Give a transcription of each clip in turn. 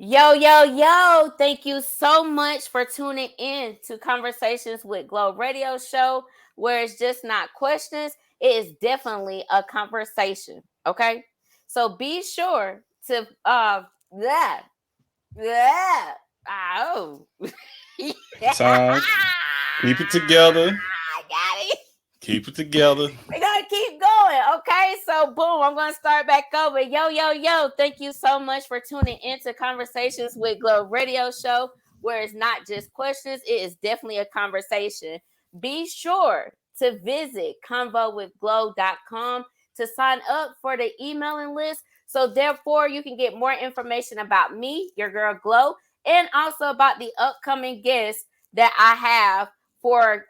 Yo, yo, yo. Thank you so much for tuning in to Conversations with Glo radio show, where it's just not questions. It is definitely a conversation. Okay. So be sure to, yeah, yeah. Oh. Yeah. Time. Keep it together. I got it. Keep it together. We're gonna keep going, okay? So boom, I'm gonna start back over. Yo, yo, yo, thank you so much for tuning into Conversations with Glo radio show, where it's not just questions, it is definitely a conversation. Be sure to visit convowithglo.com to sign up for the emailing list. So therefore you can get more information about me, your girl Glo, and also about the upcoming guests that I have for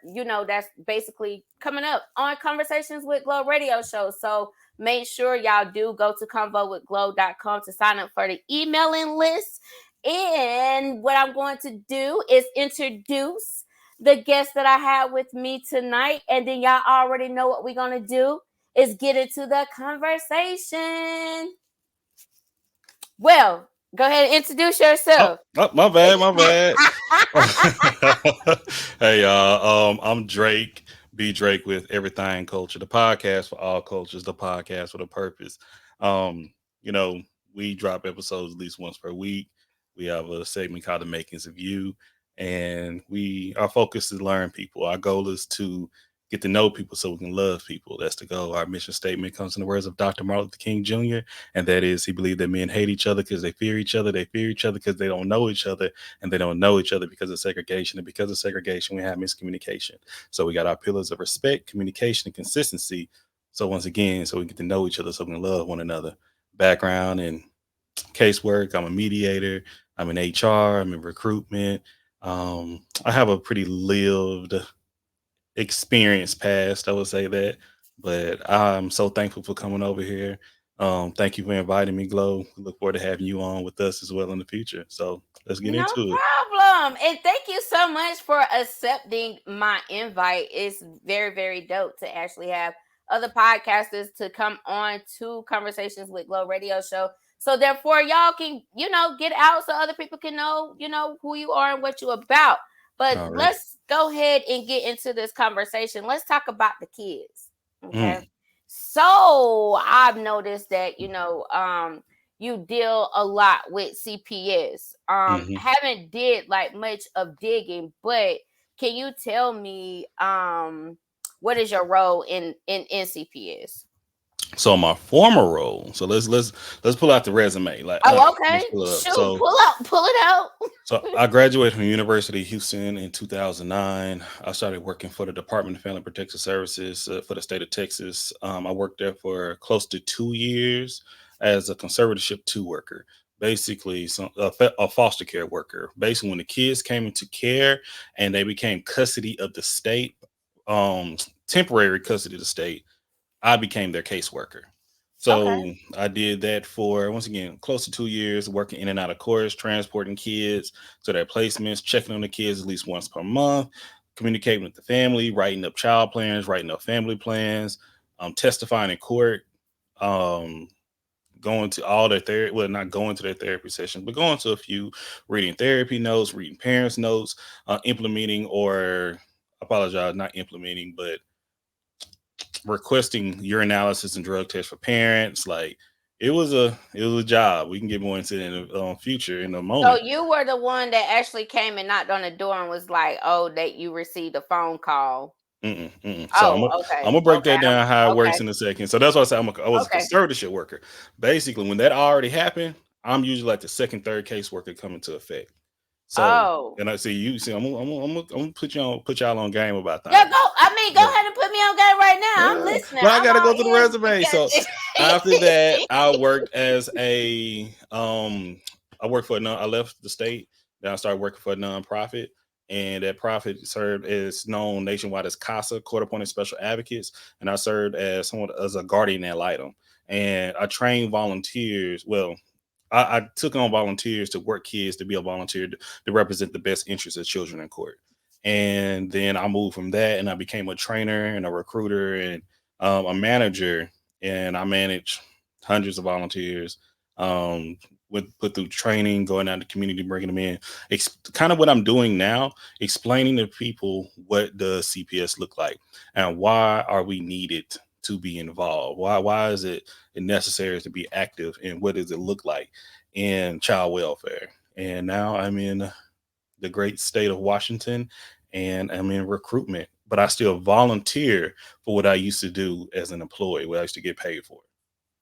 that's basically coming up on Conversations with Glo radio show. So make sure y'all do go to convowithglo.com to sign up for the emailing list. And what I'm going to do is introduce the guest that I have with me tonight, and then y'all already know what we're gonna do is get into the conversation. Well, go ahead and introduce Oh, yourself. my bad, my bad. Hey, y'all. I'm Drake. B Drake with Everythang Culture, the podcast for all cultures, the podcast with a purpose. Um, you know, we drop episodes at least once per week. We have a segment called The Makings of You, and our focus is to learn people. Our goal is to get to know people so we can love people. That's the goal. Our mission statement comes in the words of Dr. Martin Luther King Jr., and that is he believed that men hate each other because they fear each other. They fear each other because they don't know each other, and they don't know each other because of segregation. And because of segregation, we have miscommunication. So we got our pillars of respect, communication, and consistency. So once again, so we get to know each other, so we can love one another. Background and casework. I'm a mediator. I'm in HR. I'm in recruitment. I have a pretty lived experience past, I would say that. But I'm so thankful for coming over here. Thank you for inviting me, Glo. Look forward to having you on with us as well in the future. So let's get No into it. problem. And thank you so much for accepting my invite. It's very, very dope to actually have other podcasters to come on to Conversations with Glo radio show. So therefore y'all can, get out so other people can know, who you are and what you're about. But All right. let's go ahead and get into this conversation. Let's talk about the kids. Okay. Mm, So I've noticed that, you deal a lot with CPS. hmm Haven't did like much of digging, but can you tell me what is your role in CPS? So my former role. So let's pull out the resume. Oh, okay. Let's pull it up. Shoot, pull it out. So I graduated from the University of Houston in 2009. I started working for the Department of Family Protection Services for the state of Texas. I worked there for close to 2 years as a conservatorship two worker, basically a foster care worker. Basically, when the kids came into care and they became custody of the state, um, temporary custody of the state, I became their caseworker. Okay. So I did that for, once again, close to 2 years, working in and out of courts, transporting kids to their placements, checking on the kids at least once per month, communicating with the family, writing up child plans, writing up family plans, testifying in court, um, going to all their therapy, well, not going to their therapy sessions, but going to a few, reading therapy notes, reading parents' notes, implementing or, apologize, not implementing, but requesting urinalysis and drug tests for parents. Like it was a job. We can get more into it in the future in a So moment. you were the one that actually came and knocked on the door and was like, "Oh, that you received a phone call." Mm-mm, mm-mm. So I'm Oh, gonna okay, I'm gonna break okay, that down how it okay, works in a second. So that's why I said I was a okay. conservatorship worker. Basically, when that already happened, I'm usually like the second, third caseworker coming to effect. So Oh, and I see you see I'm gonna put y'all on game about yeah. things. Go. I mean, go So ahead and put me on game right now. I'm yeah, listening. but I I'm gotta go all through the ears resume. So after that, because. I worked for I left the state. Then I started working for a nonprofit, and that profit served as known nationwide as CASA, Court Appointed Special Advocates, and I served as someone as a guardian ad litem. And I trained volunteers. Well, I took on volunteers to work kids to be a volunteer to represent the best interests of children in court. And then I moved from that, and I became a trainer and a recruiter and a manager, and I manage hundreds of volunteers. Um, with put through training, going out in the community, bringing them in. Kind of what I'm doing now, explaining to people what does CPS look like and why are we needed to be involved. Why is it necessary to be active, and what does it look like in child welfare? And now I'm in the great state of Washington, and I'm in recruitment, but I still volunteer for what I used to do as an employee, what I used to get paid for.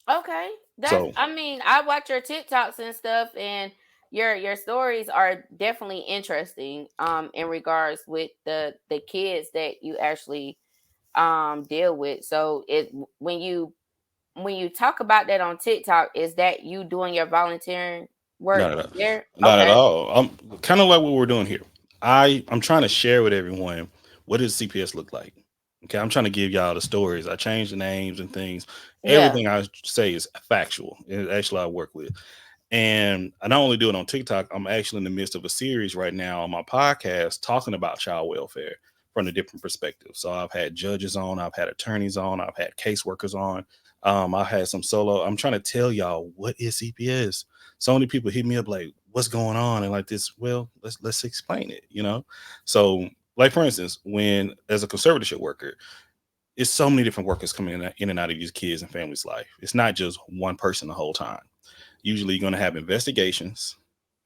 Okay. That's So I mean, I watch your TikToks and stuff, and your stories are definitely interesting in regards with the kids that you actually deal with. So it when you talk about that on TikTok, is that you doing your volunteering work not at all. there? Not at Okay. all. I'm kind of like what we're doing here. I'm trying to share with everyone what does CPS look like. Okay, I'm trying to give y'all the stories. I changed the names and things. Yeah. Everything I say is factual. It actually I work with. And I not only do it on TikTok, I'm actually in the midst of a series right now on my podcast talking about child welfare from a different perspective. So I've had judges on, I've had attorneys on, I've had caseworkers on. I've had some solo. I'm trying to tell y'all what is CPS. So many people hit me up like, "What's going on?" And like this. Well, let's explain it. So like for instance, when as a conservatorship worker, it's so many different workers coming in and out of these kids and families' life. It's not just one person the whole time. Usually you're going to have investigations.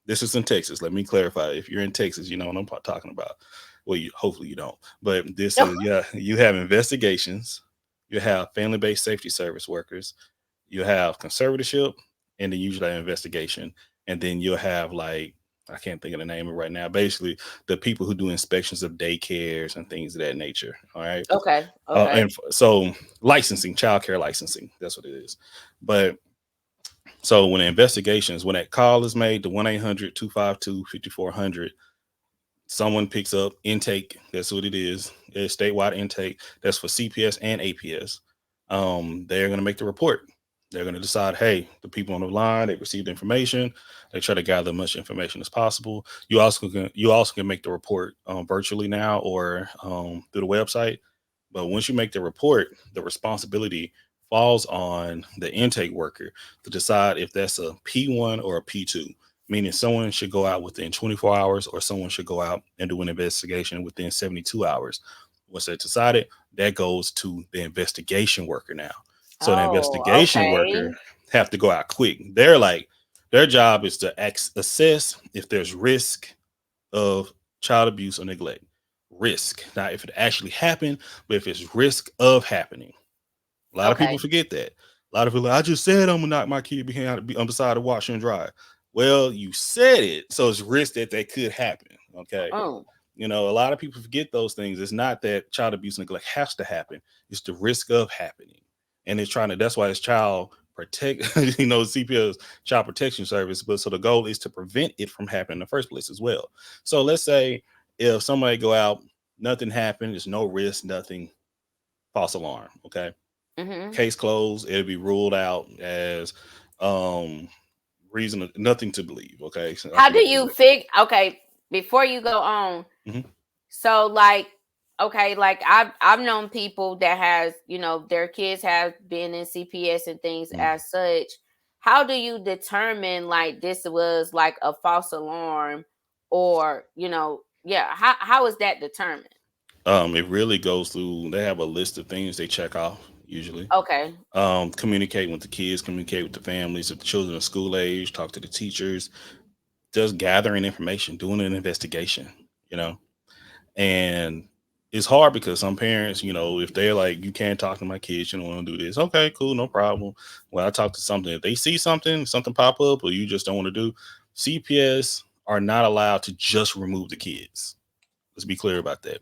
This is in Texas. Let me clarify. If you're in Texas, you know what I'm talking about. Well, hopefully you don't. But this is, yeah, you have investigations. You have family based safety service workers. You have conservatorship, and then usually an investigation. And then you'll have like, I can't think of the name of it right now. Basically, the people who do inspections of daycares and things of that nature. All right. Okay. Okay. So licensing, childcare licensing, that's what it is. But so when the investigations, when that call is made to 1-800-252-5400, someone picks up intake. That's what it is. It's statewide intake. That's for CPS and APS. They're going to make the report. They're going to decide, hey, the people on the line, they received information. They try to gather as much information as possible. You also can make the report virtually now or through the website. But once you make the report, the responsibility falls on the intake worker to decide if that's a P1 or a P2, meaning someone should go out within 24 hours or someone should go out and do an investigation within 72 hours. Once they decided, that goes to the investigation worker now. So the Oh, investigation okay. worker have to go out quick. They're like, their job is to assess if there's risk of child abuse or neglect. Risk, not if it actually happened, but if it's risk of happening. A lot of people Okay. forget that. A lot of people, I just said I'm gonna knock my kid behind on beside the washer and dryer. Well, you said it, so it's risk that could happen. Okay, Oh. a lot of people forget those things. It's not that child abuse and neglect has to happen; it's the risk of happening, and it's trying to. That's why it's child protect. CPS, child protection service. But so the goal is to prevent it from happening in the first place as well. So let's say if somebody go out, nothing happened, there's no risk, nothing, false alarm. Okay, Mhm. case closed. It'll be ruled out as um reason nothing to believe. Okay, so I How do forget the you word. fig okay, before you go on, Mhm. so like okay, like I've known people that has, their kids have been in CPS and things Mhm. as such. How do you determine like this was like a false alarm, or, yeah, how is that determined? It really goes through. They have a list of things they check off usually. Okay. Communicate with the kids, communicate with the families. If the children are school age, talk to the teachers. Just gathering information, doing an investigation. You know, and it's hard because some parents, if they're like, you can't talk to my kids, you don't want to do this. Okay, cool, no problem. When I talk to something, if they see something pop up, or you just don't want to do, CPS are not allowed to just remove the kids. Let's be clear about that.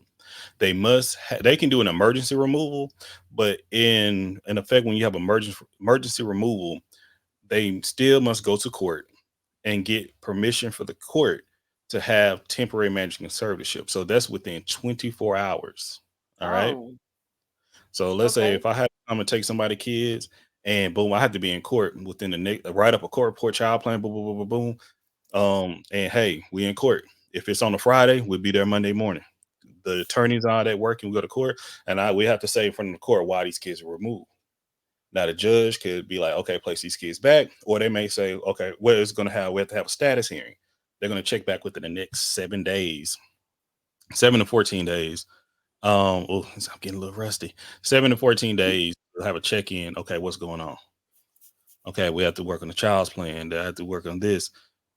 They can do an emergency removal, but in effect, when you have emergency removal, they still must go to court and get permission for the court to have temporary management conservatorship. So that's within 24 hours. All right. Oh, So let's say okay. if I had to come and take somebody kids, and boom, I had to be in court within the next, write up a court report, child plan, boom, boom, boom, boom, boom. And hey, we in court. If it's on a Friday, we'll be there Monday morning. The attorneys are that working, we go to court, and we have to say in front of the court why these kids were removed. Now the judge could be like, okay, place these kids back, or they may say, okay, well, it's going to have we have to have a status hearing. They're going to check back within the next 7 days, 7 to 14 days. Oh, I'm getting a little rusty. 7 to 14 days, we'll have a check in. Okay, what's going on? Okay, we have to work on the child's plan. They have to work on this.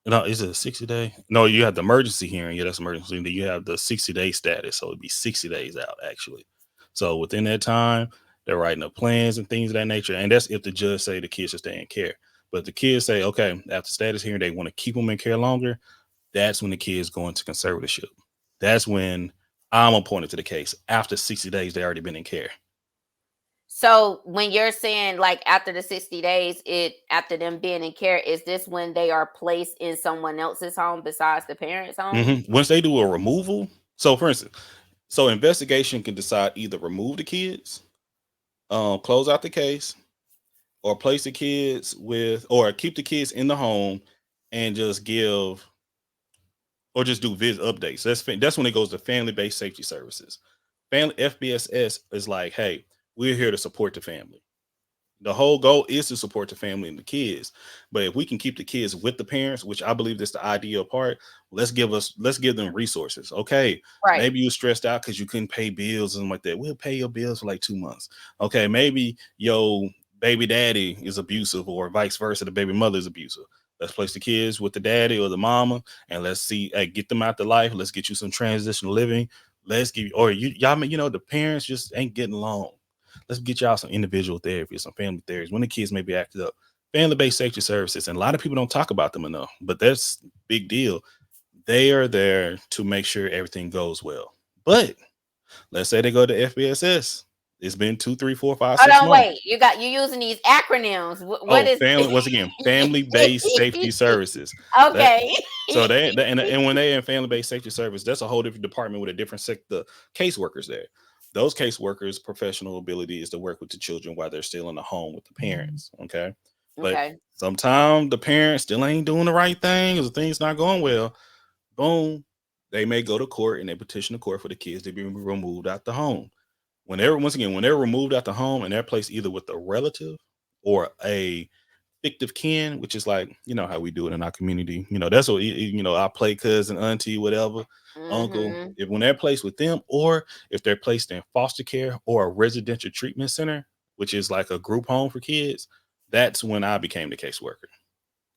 No, is it a 60 day? No, you have the emergency hearing. Yeah, that's emergency. Then you have the 60 day status. So it'd be 60 days out, actually. So within that time, they're writing up plans and things of that nature. And that's if the judge say the kids should stay in care. But if the kids say, okay, after status hearing, they want to keep them in care longer, that's when the kids go into conservatorship. That's when I'm appointed to the case. After 60 days, they already been in care. So when you're saying like after the 60 days, it after them being in care, is this when they are placed in someone else's home besides the parents' home? Once they do a removal, so for instance, so investigation can decide either remove the kids, close out the case, or place the kids with, or keep the kids in the home and just give, or just do visit updates. That's when it goes to family based safety services. Family FBSS is like, hey, we're here to support the family. The whole goal is to support the family and the kids. But if we can keep the kids with the parents, which I believe is the ideal part, let's give them resources. Okay, Right. maybe you stressed out because you couldn't pay bills and like that. We'll pay your bills for like 2 months. Okay, maybe your baby daddy is abusive or vice versa, the baby mother is abusive. Let's place the kids with the daddy or the mama and let's see, hey, get them out the life. Let's get you some transitional living. Let's give you, or y'all, the parents just ain't getting along. Let's get y'all some individual therapy, some family therapy when the kids may be acted up. Family-based safety services, and a lot of people don't talk about them enough, but that's a big deal. They are there to make sure everything goes well. But let's say they go to FBSS. It's been 2, 3, 4, 5, Hold six on, months. wait. You using these acronyms. What Oh, is family, once again, family-based safety services. That okay? so and when they in family-based safety service, that's a whole different department with a different sector caseworkers there. Those caseworkers' professional ability is to work with the children while they're still in the home with the parents. Okay. But Okay. sometimes the parents still ain't doing the right thing, or the thing's not going well. Boom. They may go to court and they petition the court for the kids to be removed out the home. When they're removed out the home and they're placed either with a relative or a fictive kin, which is like, how we do it in our community. That's what, I play cousin, auntie, whatever, uncle. Mhm. If when they're placed with them, or if they're placed in foster care or a residential treatment center, which is like a group home for kids, that's when I became the caseworker.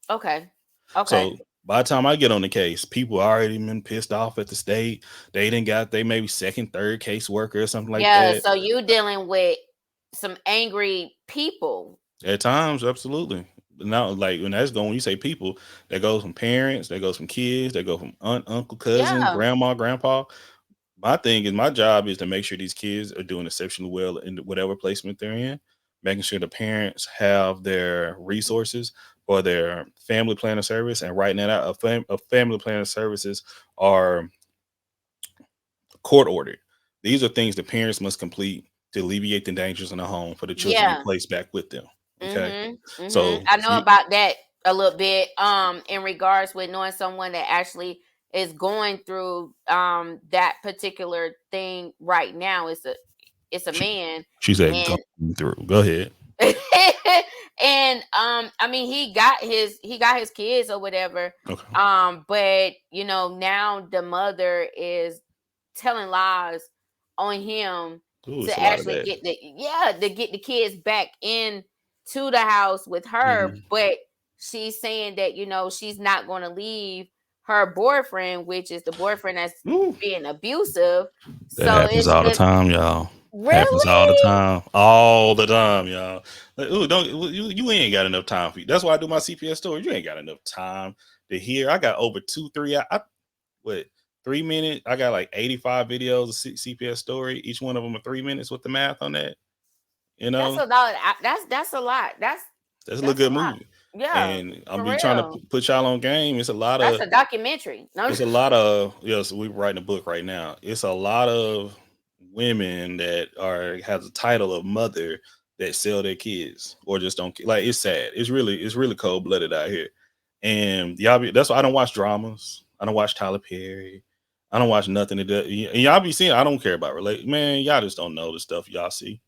Okay. Okay. So by the time I get on the case, people already been pissed off at the state. They didn't got they maybe second, third caseworker or something like Yeah, that. so you dealing with some angry people. At times, absolutely. But now, like when that's going, when you say people, that goes from parents, that goes from kids, that go from aunt, uncle, cousin, Yeah. grandma, grandpa. My thing is, my job is to make sure these kids are doing exceptionally well in whatever placement they're in, making sure the parents have their resources for their family planner service. And right now, a family planner services are court ordered. These are things the parents must complete to alleviate the dangers in the home for the children to be Yeah. placed back with them. Okay. Mhm. Mhm. So I know you, about that a little bit in regards with knowing someone that actually is going through that particular thing right now. It's a she, man she said, go and through. Go ahead. and I mean he got his kids or whatever. Okay. But now the mother is telling lies on him Ooh, it's to a lot of actually that. get the kids back in to the house with her, Mhm. but she's saying that she's not going to leave her boyfriend, which is the boyfriend that's Ooh, being abusive. that So happens it's all the just time, y'all. Happens all the really. time. All the time, y'all. Like, ooh, don't you ain't got enough time for you. That's why I do my CPS story. You ain't got enough time to hear. I got over 2, 3. What 3 minutes? I got like 85 videos of CPS story. Each one of them are 3 minutes with the math on that. You That's know, a lot. That's a lot. that's a little That's a good lot. movie. Yeah, And I'm for be trying to real. put y'all on game. That's a documentary. No. It's a lot of yes. We're writing a book right now. It's a lot of women that are has a title of mother that sell their kids or just don't like. It's sad. It's really cold blooded out here. And that's why I don't watch dramas. I don't watch Tyler Perry. I don't watch nothing that does. And y'all be seeing. I don't care about relate. Man, y'all just don't know the stuff y'all see.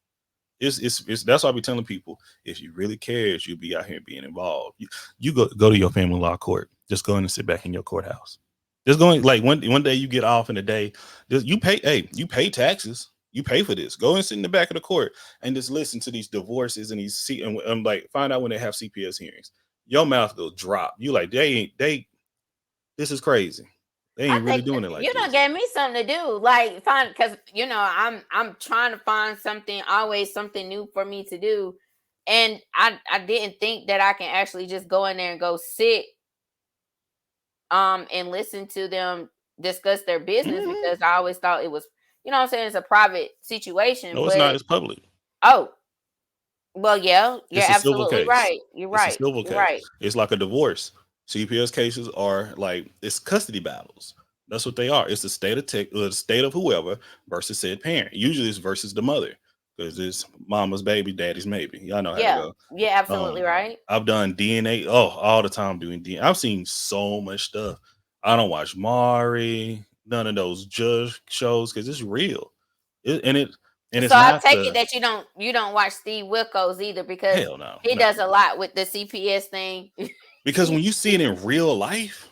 It's that's why I be telling people, if you really cared, you'd be out here being involved. You go to your family law court. Just go in and sit back in your courthouse. Just going like one day you get off in the day, just you pay. Hey, you pay taxes. You pay for this. Go and sit in the back of the court and just listen to these divorces and these and like find out when they have CPS hearings. Your mouth will drop. You like they ain't they. This is crazy. They I ain't really think doing it like you done this. gave me something to do. Like find because I'm trying to find something, always something new for me to do. And I didn't think that I can actually just go in there and go sit and listen to them discuss their business, Mhm. because I always thought it was, what I'm saying, it's a private situation. No, it's not. But It's public. oh, well, yeah, you're It's a civil absolutely case. right. You're It's a right. civil You're case. right. It's like a divorce. CPS cases are like it's custody battles. That's what they are. It's the state of the state of whoever versus said parent. Usually it's versus the mother because it's mama's baby, daddy's maybe. Y'all know how to Yeah, go. yeah, absolutely Um, right. I've done DNA. Oh, all the time doing DNA. I've seen so much stuff. I don't watch Mari, none of those judge shows because it's real. It, and So it's I not take it the that you don't watch Steve Wilkos either, because hell no, he no. does a lot with the CPS thing. Because when you see it in real life,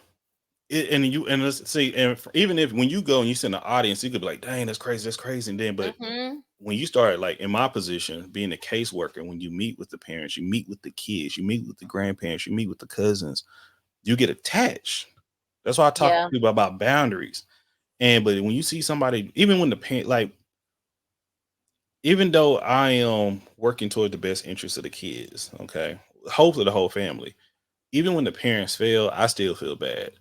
and let's see, even if when you go and you sit in the audience, you could be like, "Dang, that's crazy." And then, but Hmm. when you start like in my position, being a caseworker, when you meet with the parents, you meet with the kids, you meet with the grandparents, you meet with the cousins, you get attached. That's why I talk to Yeah. people about boundaries. And but when you see somebody, even when the parent, like, even though I am working toward the best interest of the kids, okay, hopefully the whole family. Even when the parents fail, I still feel bad.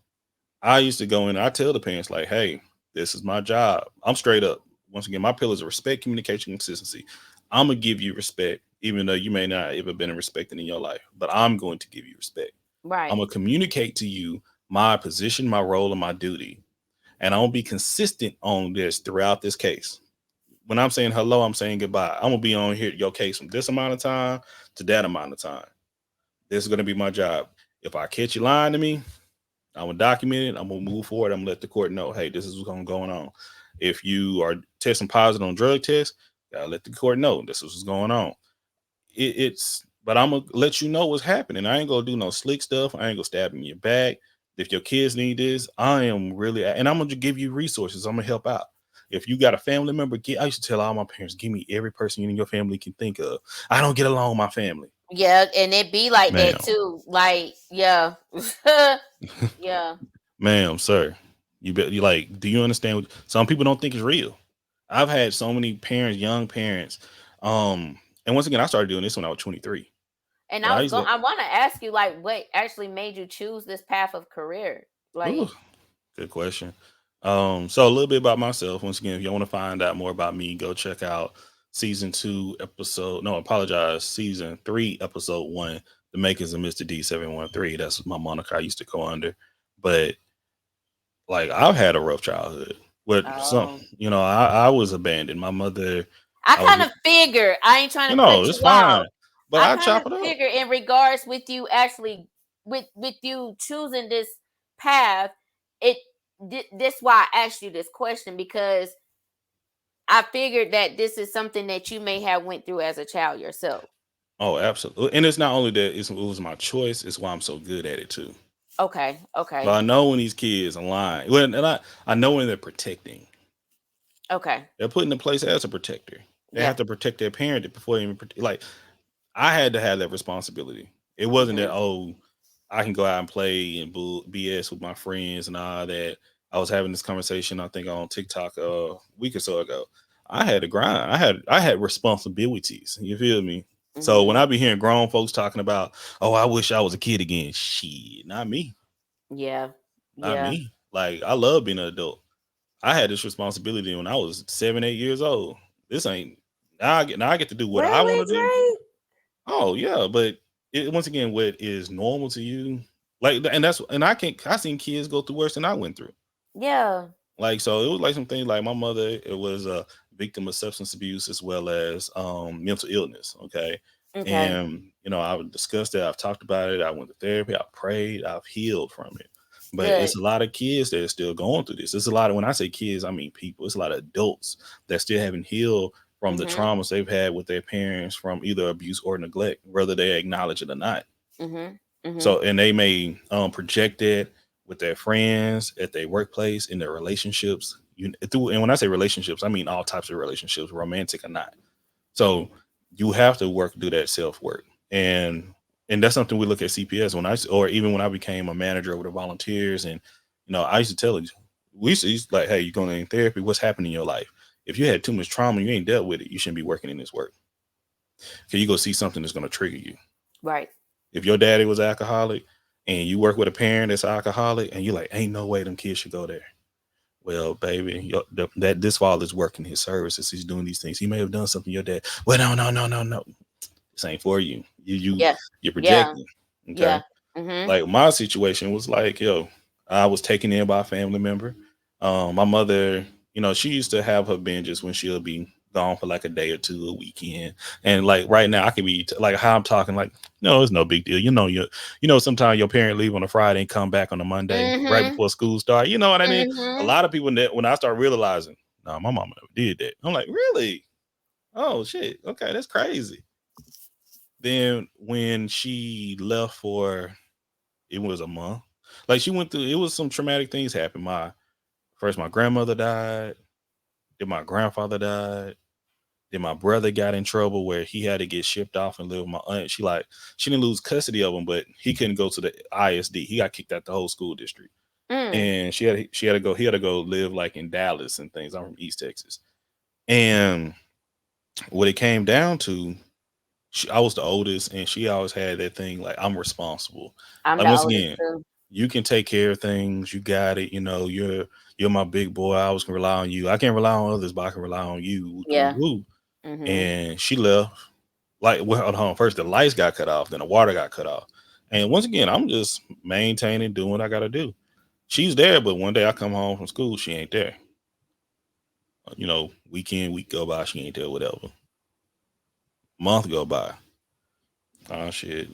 I used to go in, I tell the parents, like, hey, this is my job. I'm straight up. Once again, my pillars are respect, communication, consistency. I'm gonna give you respect, even though you may not ever been respected in your life, but I'm going to give you respect. I'm Right. gonna communicate to you my position, my role, and my duty. And I'm gonna be consistent on this throughout this case. When I'm saying hello, I'm saying goodbye. I'm gonna be on here your case from this amount of time to that amount of time. This is gonna be my job. If I catch you lying to me, I'm gonna document it. I'm gonna move forward. I'm gonna let the court know, hey, this is what's going on. If you are testing positive on drug tests, gotta let the court know this is what's going on. But I'm gonna let you know what's happening. I ain't gonna do no slick stuff. I ain't gonna stab in your back. If your kids need this, I am really, and I'm gonna give you resources. I'm gonna help out. If you got a family member, I used to tell all my parents, give me every person in your family can think of. I don't get along with my family, Yeah, and it be like that ma'am. too. Like, yeah. Yeah. Ma'am, sir, you like, do you understand some people don't think it's real? I've had so many parents, young parents, and once again, I started doing this when I was 23. And But I I was used going to, I want to ask you, like, what actually made you choose this path of career? ooh, Like, good question. So a little bit about myself. Once again, if you want to find out more about me, go check out season 2, episode. No, apologize. Season 3, episode 1, The Makings of Mr. D713. That's my moniker I used to go under. But like, I've had a rough childhood. With some, oh, I was abandoned. My mother, I I was, kind of figure, I ain't trying to cut it's you off. fine. But I I kind chop of it up. figure in regards with you actually with you choosing this path, it this why I asked you this question, because I figured that this is something that you may have went through as a child yourself. Oh, absolutely. And it's not only that it was my choice, it's why I'm so good at it too. Okay, But okay, I know when these kids are lying. Well, and I know when they're protecting. okay. They're put in the place as a protector. They have Yeah. to protect their parent before they even like I had to have that responsibility. It wasn't that, Mhm. oh, I can go out and play and BS with my friends and all that. I was having this conversation, I think, on TikTok a week or so ago. I had to grind. I had responsibilities. You feel me? So when Mhm. I be hearing grown folks talking about, oh, I wish I was a kid again. Shit, not me. Yeah. Not Yeah. me. Like I love being an adult. I had this responsibility when I was 7, 8 years old. This ain't now I get to do what I want Really, to do. Drake? Oh yeah, but once again, what is normal to you, like, and I seen kids go through worse than I went through. Yeah. Like, so it was like some things like my mother, it was a victim of substance abuse as well as mental illness. Okay. Okay. And I've discussed it, I've talked about it, I went to therapy, I prayed, I've healed from it. But Good. it's a lot of kids that are still going through this. It's a lot of, when I say kids, I mean people. It's a lot of adults that still haven't healed from the Mhm. traumas they've had with their parents from either abuse or neglect, whether they acknowledge it or not. Mhm. Mhm. So, and they may project it with their friends, at their workplace, in their relationships. And when I say relationships, I mean all types of relationships, romantic or not. So you have to do that self work, and that's something we look at CPS or even when I became a manager over the volunteers, and I used to tell you, we used to like, hey, you're going in therapy. What's happening in your life? If you had too much trauma, you ain't dealt with it. You shouldn't be working in this work. Can you go see something that's going to trigger you? Right. If your daddy was alcoholic and you work with a parent that's alcoholic, and you like, ain't no way them kids should go there. Well, baby, that this father is working his services. He's doing these things. He may have done something to your dad. Well, no, no, no, no, no. This ain't for you. Yeah. You're Yeah. projecting. Okay. Yeah. Mhm. Like my situation was like, yo, I was taken in by a family member. My mother, she used to have her binges when she'll be gone for like a day or two, a weekend. And like right now, I can be like how I'm talking, like, no, it's no big deal. Sometimes your parent leave on a Friday and come back on a Monday right Mhm. before school start. You know what I mean? A Mhm. lot of people that when I start realizing, no, my mama never did that. I'm like, really? Oh shit. Okay, that's crazy. Then when she left for it was a month. Like she went through it was some traumatic things happened. My grandmother died, then my grandfather died, then my brother got in trouble where he had to get shipped off and live with my aunt. She didn't lose custody of him, but he couldn't go to the ISD. He got kicked out the whole school district. Mm. And she had to go, he had to go live like in Dallas and things. I'm from East Texas. And what it came down to, I was the oldest, and she always had that thing like I'm responsible. I'm Like the once oldest again, too. you can take care of things. You got it. You're my big boy. I was gonna rely on you. I can't rely on others, but I can rely on you. Woo, woo, Yeah. woo. Mhm. And she left. Like, well, hold on. First, the lights got cut off. Then the water got cut off. And once again, I'm just maintaining, doing what I got to do. She's there, but one day I come home from school, she ain't there. Week go by, she ain't there. Whatever. Month go by. Oh shit.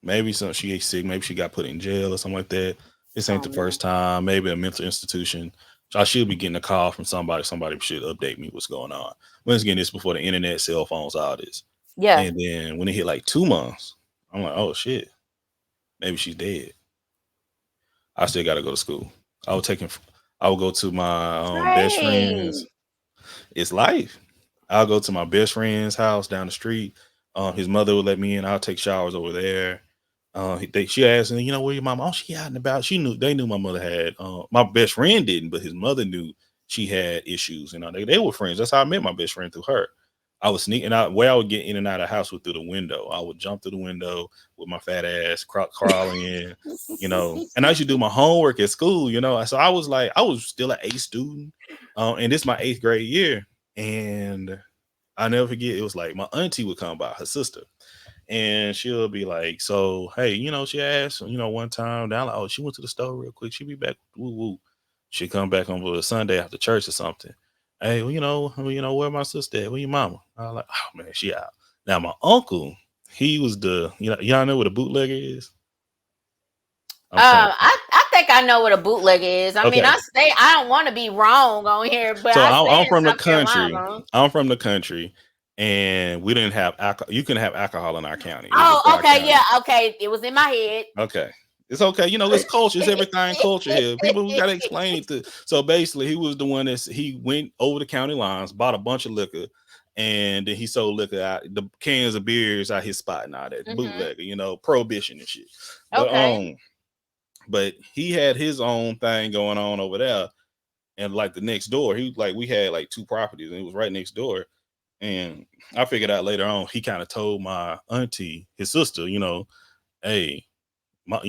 Maybe she ain't sick. Maybe she got put in jail or something like that. This ain't Oh the man. first time. Maybe a mental institution. So I should be getting a call from somebody. Somebody should update me what's going on. Once again, this before the internet, cell phones, all this. Yeah. And then when it hit like 2 months, I'm like, oh shit, maybe she's dead. I still got to go to school. I would take him. I would go to my best friends. Right. It's life. I'll go to my best friend's house down the street. His mother would let me in. I'll take showers over there. She asked me, where your mom? Oh, she out and about. They knew my mother had. My best friend didn't, but his mother knew she had issues. They were friends. That's how I met my best friend through her. I was sneaking out where I would get in and out of the house was through the window. I would jump through the window with my fat ass crawling in, and I used to do my homework at school. So I was like, I was still an A student. And this is my 8th grade year. And I never forget, it was like my auntie would come by, her sister, and she'll be like, so, hey, she asked, one time down, like, oh, she went to the store real quick. She'll be back. Woo woo. She come back on a Sunday after church or something. Hey, where my sister at? Where your mama? I was like, oh man, she out. Now my uncle, he was y'all know what a bootlegger is? I'm trying to think. I think I know what a bootlegger is. I mean, Okay. I don't want to be wrong on here, but So I stay I'm in from the South country. Carolina. I'm from the country, and we didn't have alcohol. You couldn't have alcohol in our county. It was a Oh, dry okay, county. yeah, okay. It was in my head. Okay. It's okay. It's culture. It's everything culture here. People, we gotta explain it to. So basically, he was the one he went over the county lines, bought a bunch of liquor, and then he sold liquor out the cans of beers out his spot and all that Mhm. bootlegger, prohibition and shit. But Okay. he had his own thing going on over there, and like the next door, he like we had like 2 properties, and it was right next door. And I figured out later on, he kind of told my auntie, his sister, hey, my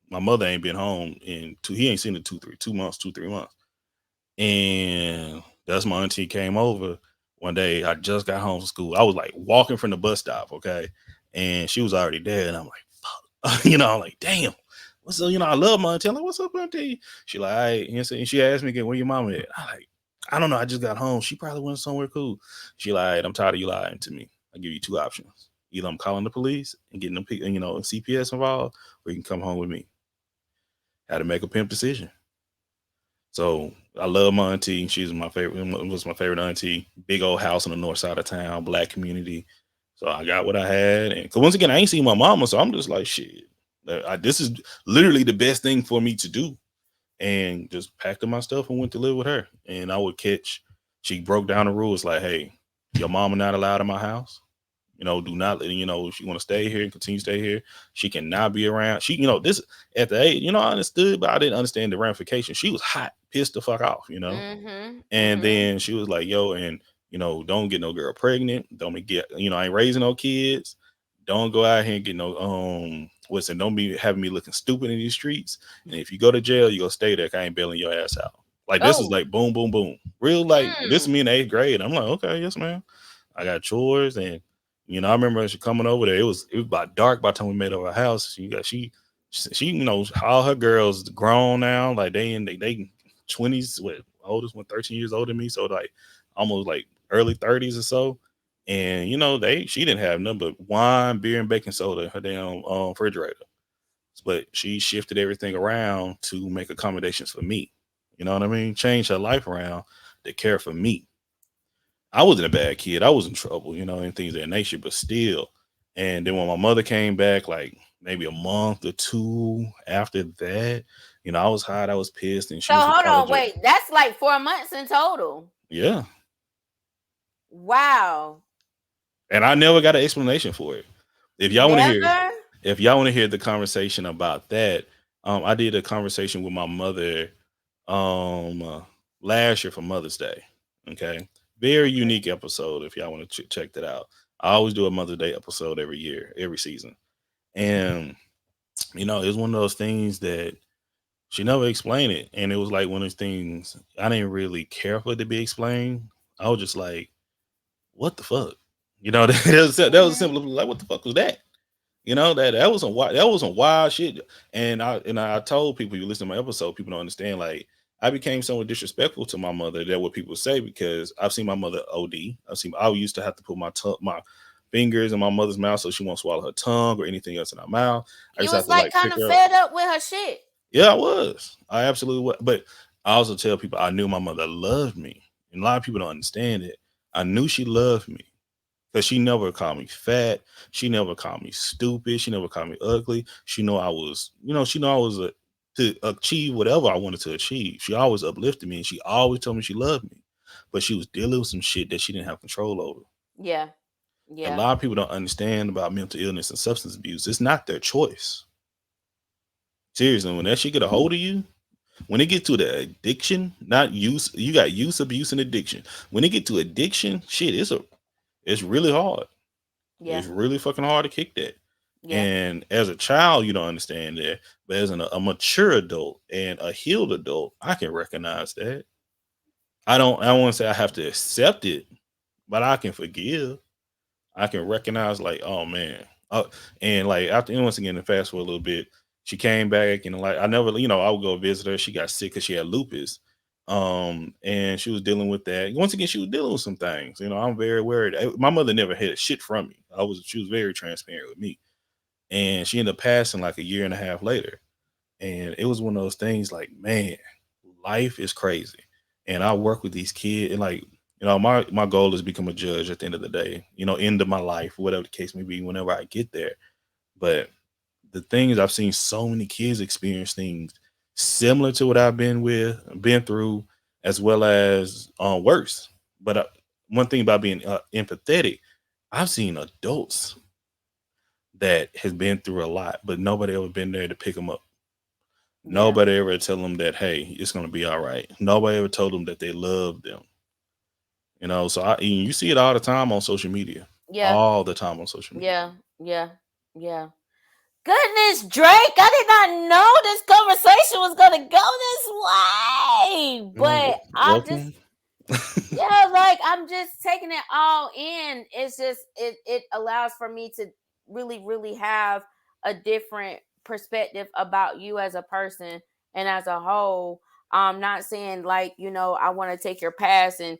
my mother ain't been home in he ain't seen it 2 months, 2 3 months. And that's my auntie came over one day. I just got home from school. I was like walking from the bus stop, okay, and she was already there. And I'm like, fuck. I'm like, damn, what's up? I love my auntie. I'm like, what's up, auntie? She like, all right. And she asked me again, where your mama at? I like, I don't know, I just got home. She probably went somewhere cool. She like, all right, I'm tired of you lying to me. I give you 2 options. Either I'm calling the police and getting them, CPS involved, or you can come home with me. Had to make a pimp decision. So I love my auntie. She's my favorite. Was my favorite auntie. Big old house on the north side of town, black community. So I got what I had, and cause once again I ain't seen my mama, so I'm just like shit. This is literally the best thing for me to do, and just packed up my stuff and went to live with her. And I would catch. She broke down the rules like, hey, your mama not allowed in my house. Do not, if she want to stay here and continue to stay here, she cannot be around. This at the age, I understood, but I didn't understand the ramifications. She was hot, pissed the fuck off. Mm-hmm. And Mm-hmm. then she was like, yo, and don't get no girl pregnant. Don't get, I ain't raising no kids. Don't go out here and get no what's it, don't be having me looking stupid in these streets. And if you go to jail, you go stay there. 'Cause I ain't bailing your ass out. Like this is Oh. like boom, boom, boom. Real like this is Mm. me in the eighth grade. I'm like, okay, yes, man. I got chores and I remember she coming over there. It was about dark by the time we made over her house. She all her girls grown now. Like they 20s, what oldest one 13 years older than me. So like almost like early 30s or so. And she didn't have nothing but wine, beer, and baking soda in her damn refrigerator. But she shifted everything around to make accommodations for me. You know what I mean? Change her life around to care for me. I wasn't a bad kid. I was in trouble, and things of that nature, but still. And then when my mother came back, like maybe a month or two after that, I was hot, I was pissed, and So she was hold on, apologetic. wait. That's like 4 months in total. Yeah. Wow. And I never got an explanation for it. If y'all want to hear, Never. if y'all want to hear the conversation about that, I did a conversation with my mother last year for Mother's Day. Okay. Very unique episode if y'all want to check that out. I always do a Mother's Day episode every year, every season. And it was one of those things that she never explained it. And it was like one of those things I didn't really care for it to be explained. I was just like, what the fuck? That was Mhm. simply like, what the fuck was that? That was some wild shit. And I told people, you listen to my episode, people don't understand. Like I became somewhat disrespectful to my mother. That what people say because I've seen my mother OD. I used to have to put my fingers in my mother's mouth so she won't swallow her tongue or anything else in her mouth. I You used to have was to like like kind pick of her up. fed up with her shit. Yeah, I was. I absolutely was. But I also tell people I knew my mother loved me. And a lot of people don't understand it. I knew she loved me. Because she never called me fat. She never called me stupid. She never called me ugly. She know I was to achieve whatever I wanted to achieve. She always uplifted me and she always told me she loved me. But she was dealing with some shit that she didn't have control over. Yeah. And a Yeah. lot of people don't understand about mental illness and substance abuse. It's not their choice. Seriously, when that shit get a hold of you, when it get to the addiction, not use, you got use, abuse, and addiction. When it get to addiction, shit, it's really hard. Yeah. It's really fucking hard to kick that. Yeah. And as a child, you don't understand that. But as a mature adult and a healed adult, I can recognize that. I don't want to say I have to accept it, but I can forgive. I can recognize like, oh man. And like after and once again, to fast forward a little bit, she came back and like I never, I would go visit her. She got sick because she had lupus. And she was dealing with that. Once again, she was dealing with some things. I'm very worried. My mother never had shit from me. She was very transparent with me. And she ended up passing like a year and a half later. And it was one of those things like, man, life is crazy. And I work with these kids and like, my goal is become a judge at the end of the day, end of my life, whatever the case may be, whenever I get there. But the thing is I've seen so many kids experience things similar to what I've been through, as well as worse. But one thing about being empathetic, I've seen adults that has been through a lot, but nobody ever been there to pick them up. Yeah. Nobody ever tell them that, hey, it's gonna be all right. Nobody ever told them that they love them. So and you see it all the time on social media. Yeah. All the time on social media. Yeah. Yeah. Yeah. Goodness, Drake, I did not know this conversation was gonna go this way. But I just, Welcome. yeah, like I'm just taking it all in. It's just it allows for me to really have a different perspective about you as a person and as a whole. I'm not saying like, I want to take your past and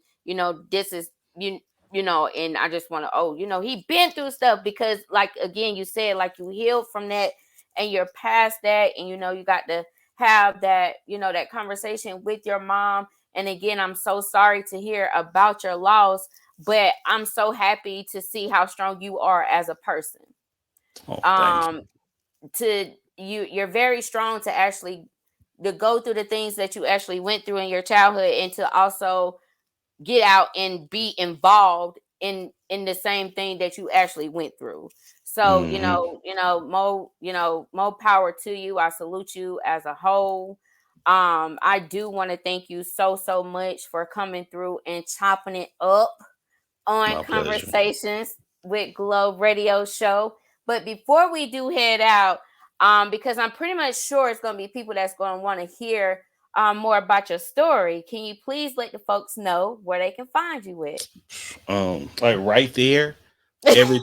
this is you and I just want to, he been through stuff, because like again you said, like you healed from that and you're past that, and you got to have that, that conversation with your mom. And again, I'm so sorry to hear about your loss, but I'm so happy to see how strong you are as a person. Oh, thank Um, you. you're very strong to actually to go through the things that you actually went through in your childhood, and to also get out and be involved in the same thing that you actually went through. So, Hmm. more power to you. I salute you as a whole. I do want to thank you so much for coming through and chopping it up on My pleasure. Conversations with Glo radio show. But before we do head out, because I'm pretty much sure it's going to be people that's going to want to hear more about your story, can you please let the folks know where they can find you with? Like right there, every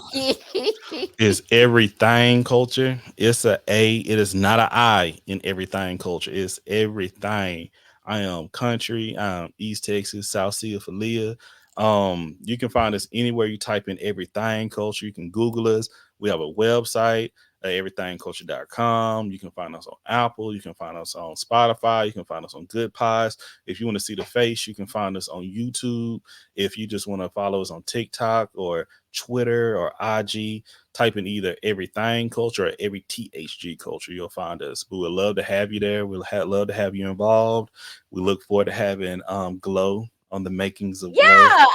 is everything culture. It's a A. It is not a I in everything culture. It's everything. I am country. I am East Texas, South Sea of Philea. You can find us anywhere you type in everything culture. You can Google us. We have a website, everythingculture.com. You can find us on Apple. You can find us on Spotify. You can find us on Good Pods. If you want to see the face, you can find us on YouTube. If you just want to follow us on TikTok or Twitter or IG, type in either everything culture or every THG culture. You'll find us. We would love to have you there. Love to have you involved. We look forward to having Glo on the makings of Yeah, Glo.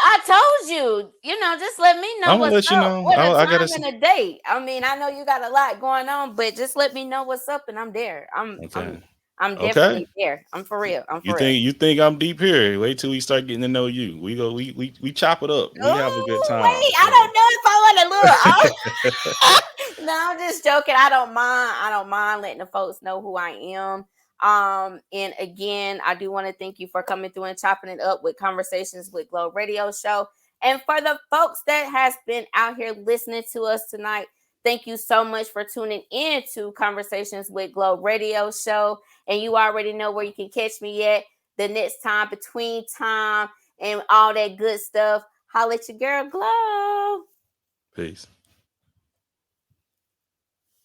I told you. Just let me know I'm gonna what's let you up. know. What a I gotta. time and a date. I mean, I know you got a lot going on, but just let me know what's up, and I'm there. I'm Okay. I'm I'm Okay. definitely there. I'm for real. I'm You for real. think I'm deep here? Wait till we start getting to know you. We go. We chop it up. We have a good Oh, time. wait, I So. don't know if I want to look. No, I'm just joking. I don't mind. I don't mind letting the folks know who I am. And again, I do want to thank you for coming through and chopping it up with Conversations with Glo radio show. And for the folks that has been out here listening to us tonight, thank you so much for tuning in to Conversations with Glo radio show. And you already know where you can catch me at the next time, between time, and all that good stuff. Holla at your girl, Glo. Peace.